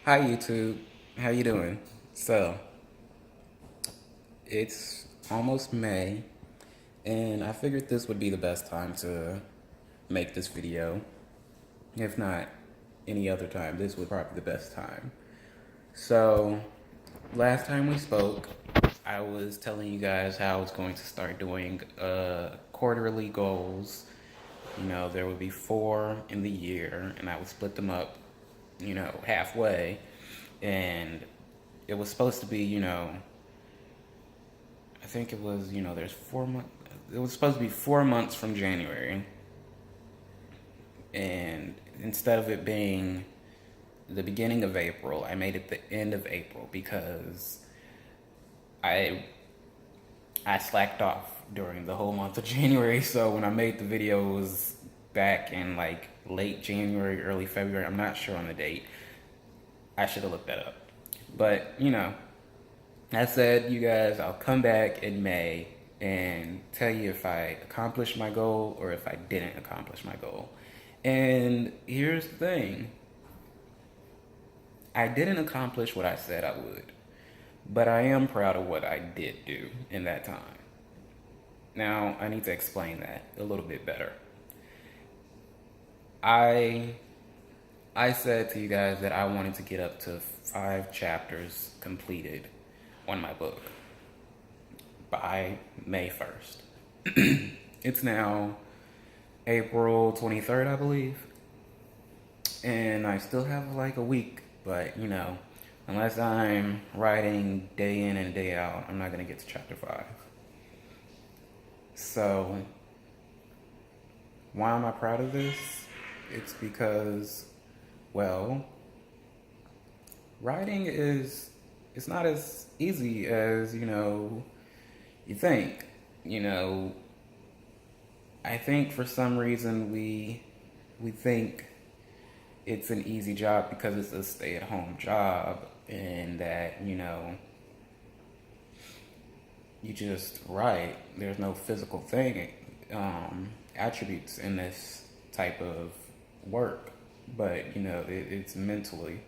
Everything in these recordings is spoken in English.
Hi YouTube, how you doing? So, it's almost May, and I figured this would be the best time to make this video. If not any other time, this would probably be the best time. So, last time we spoke, I was telling you guys how I was going to start doing quarterly goals. There would be 4 in the year, and I would split them up, halfway. And it was supposed to be, I think it was, there's 4 months. It was supposed to be 4 months from January. And instead of it being the beginning of April, I made it the end of April because I I slacked off during the whole month of January. So when I made the video, it was back in like late January, early February. I'm not sure on the date. I should have looked that up. But, I said, you guys, I'll come back in May and tell you if I accomplished my goal or if I didn't accomplish my goal. And here's the thing, I didn't accomplish what I said I would, but I am proud of what I did do in that time. Now, I need to explain that a little bit better. I said to you guys that I wanted to get up to 5 chapters completed on my book by May 1st. It's now April 23rd, I believe. And I still have like a week, but unless I'm writing day in and day out, I'm not going to get to chapter 5. So, why am I proud of this? It's because, well, writing it's not as easy as, you think. I think for some reason we think it's an easy job because it's a stay-at-home job and that, you just write. There's no physical thing, attributes in this type of work. But, it's mentally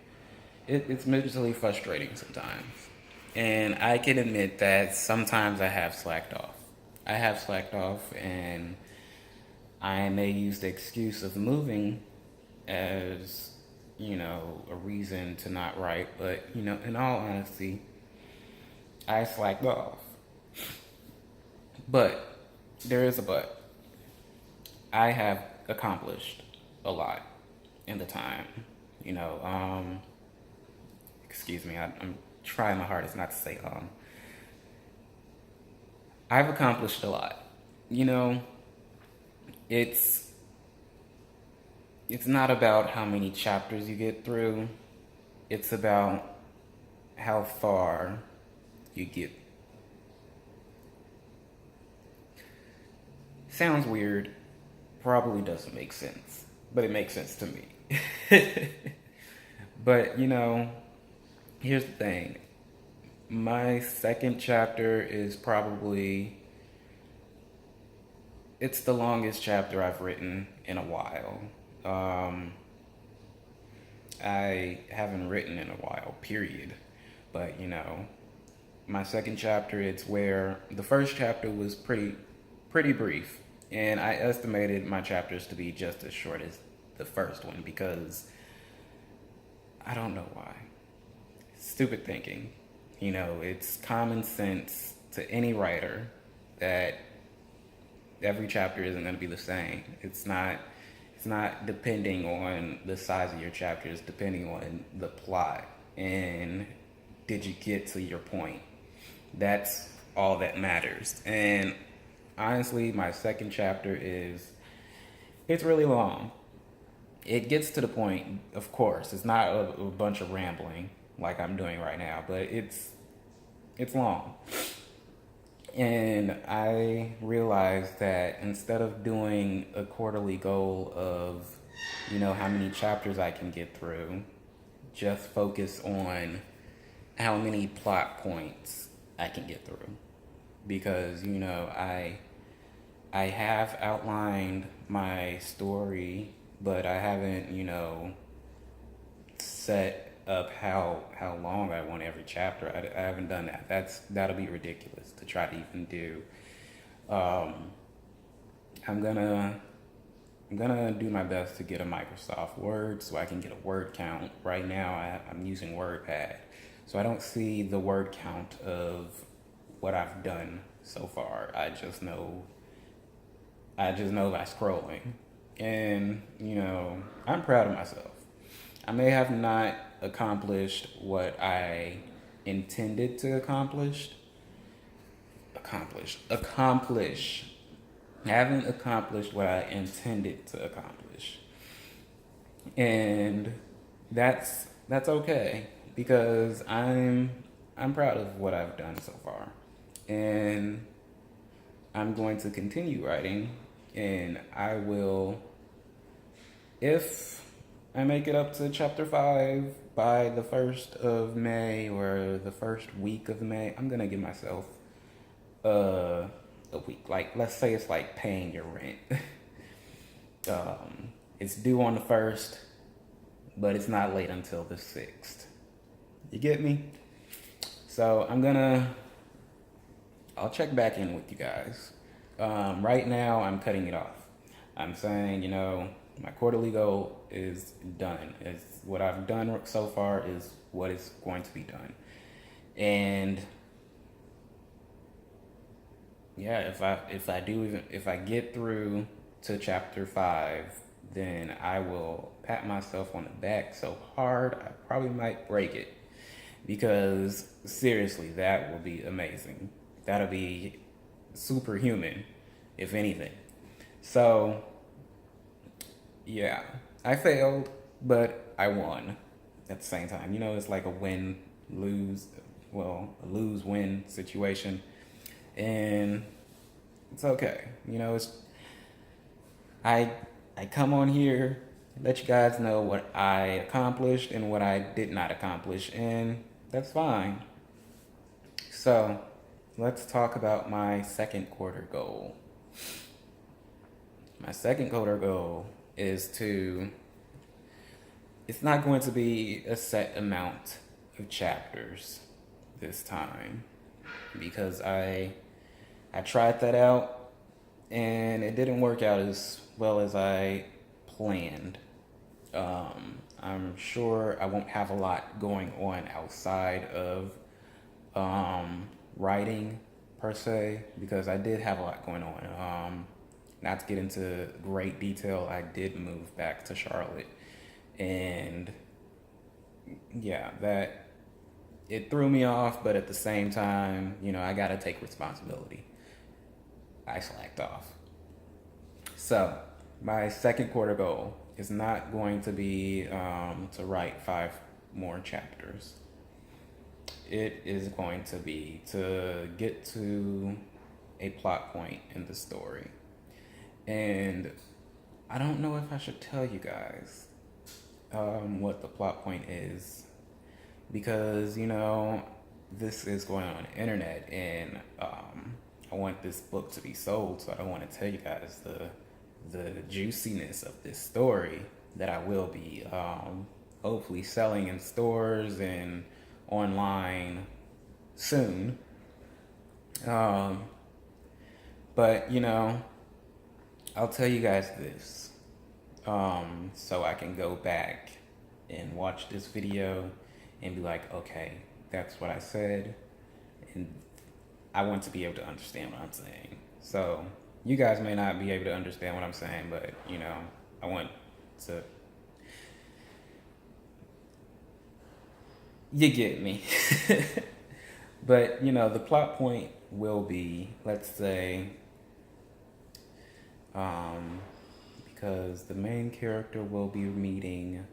frustrating sometimes. And I can admit that sometimes I have slacked off. And I may use the excuse of moving as, a reason to not write. But, in all honesty, I slacked off. But there is a but. I have accomplished a lot in the time. Excuse me, I'm trying my hardest not to say I've accomplished a lot. It's it's not about how many chapters you get through. It's about how far you get. Sounds weird, probably doesn't make sense, but it makes sense to me. But, here's the thing. My second chapter is probably, it's the longest chapter I've written in a while. I haven't written in a while, period. But, my second chapter, it's where the first chapter was pretty brief. And I estimated my chapters to be just as short as the first one because I don't know why. Stupid thinking. It's common sense to any writer that every chapter isn't going to be the same. It's not depending on the size of your chapter, it's depending on the plot and did you get to your point. That's all that matters. And honestly, my second chapter it's really long. It gets to the point, of course. It's not a bunch of rambling like I'm doing right now, but it's long. And I realized that instead of doing a quarterly goal of, how many chapters I can get through, just focus on how many plot points I can get through. Because, I have outlined my story, but I haven't, set up how long I want every chapter. I haven't done that. That'll be ridiculous to try to even do. Um, I'm gonna I'm gonna do my best to get a Microsoft Word so I can get a word count. Right now, I'm using WordPad, so I don't see the word count of what I've done so far. I just know by scrolling, and I'm proud of myself. I may have not accomplished what I intended to accomplish. I haven't accomplished what I intended to accomplish. And that's okay because I'm proud of what I've done so far. And I'm going to continue writing, and I will, if I make it up to chapter 5 by the 1st of May or the first week of May, I'm going to give myself a week. Like, let's say it's like paying your rent. It's due on the 1st, but it's not late until the 6th. You get me? So I'll check back in with you guys. Right now, I'm cutting it off. I'm saying, my quarterly goal is done. It's what I've done so far is what is going to be done. And yeah, if I get through to chapter 5, then I will pat myself on the back so hard I probably might break it. Because seriously, that will be amazing. That'll be superhuman, if anything. So, yeah, I failed, but I won at the same time. It's like a a lose win situation. And it's okay. I I come on here, let you guys know what I accomplished and what I did not accomplish, and that's fine. So, let's talk about my second quarter goal. My second quarter goal is it's not going to be a set amount of chapters this time because I tried that out and it didn't work out as well as I planned. I'm sure I won't have a lot going on outside of writing per se because I did have a lot going on. Not to get into great detail, I did move back to Charlotte, and yeah, that it threw me off, but at the same time, I gotta take responsibility. I slacked off. So, my second quarter goal is not going to be to write 5 more chapters. It is going to be to get to a plot point in the story. And I don't know if I should tell you guys what the plot point is because, this is going on the internet and I want this book to be sold, so I don't want to tell you guys the juiciness of this story that I will be hopefully selling in stores and online soon. But I'll tell you guys this, so I can go back and watch this video and be like, okay, that's what I said, and I want to be able to understand what I'm saying. So you guys may not be able to understand what I'm saying, but I want to. You get me. But the plot point will be, let's say, because the main character will be meeting.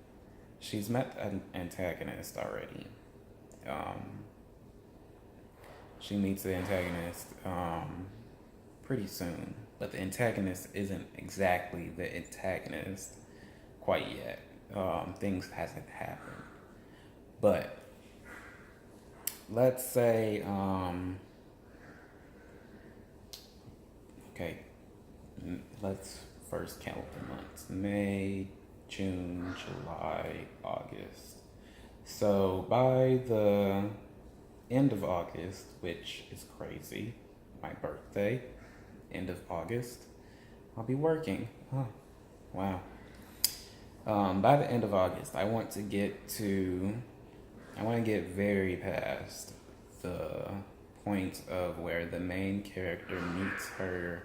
She's met an antagonist already. She meets the antagonist pretty soon, but the antagonist isn't exactly the antagonist quite yet. Things hasn't happened, but let's say okay, let's first count the months: May, June, July, August, So by the end of August, which is crazy, my birthday, end of August, I'll be working. Oh, wow. By the end of August, I want to get very past the point of where the main character meets her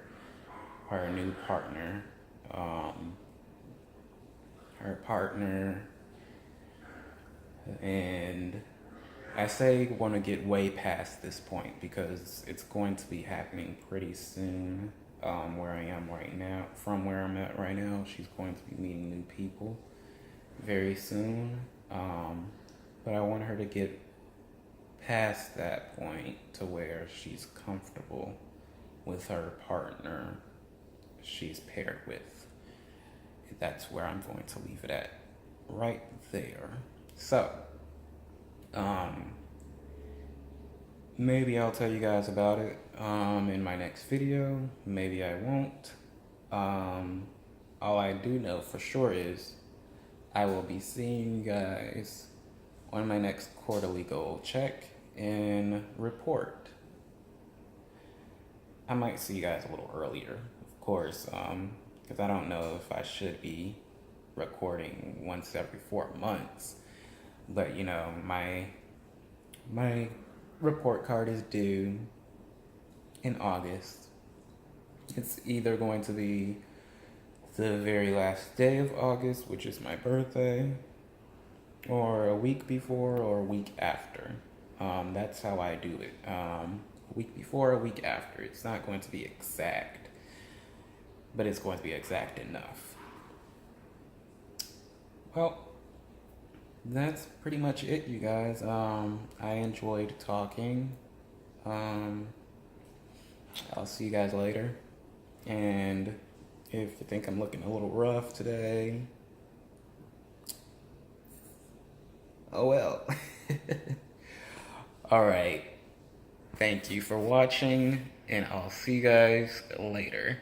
new partner. Um, Her partner, and I say want to get way past this point because it's going to be happening pretty soon. Where I am right now, from where I'm at right now, she's going to be meeting new people very soon. But I want her to get past that point to where she's comfortable with her partner she's paired with. That's where I'm going to leave it at, right there. So, maybe I'll tell you guys about it in my next video. Maybe I won't. All I do know for sure is I will be seeing you guys on my next quarterly goal check and report. I might see you guys a little earlier, of course, because I don't know if I should be recording once every 4 months. But you know, my report card is due in August. It's either going to be the very last day of August, which is my birthday, or a week before or a week after. That's how I do it. A week before, a week after. It's not going to be exact, but it's going to be exact enough. Well, that's pretty much it, you guys. I enjoyed talking. I'll see you guys later. And if you think I'm looking a little rough today, oh well. All right. Thank you for watching, and I'll see you guys later.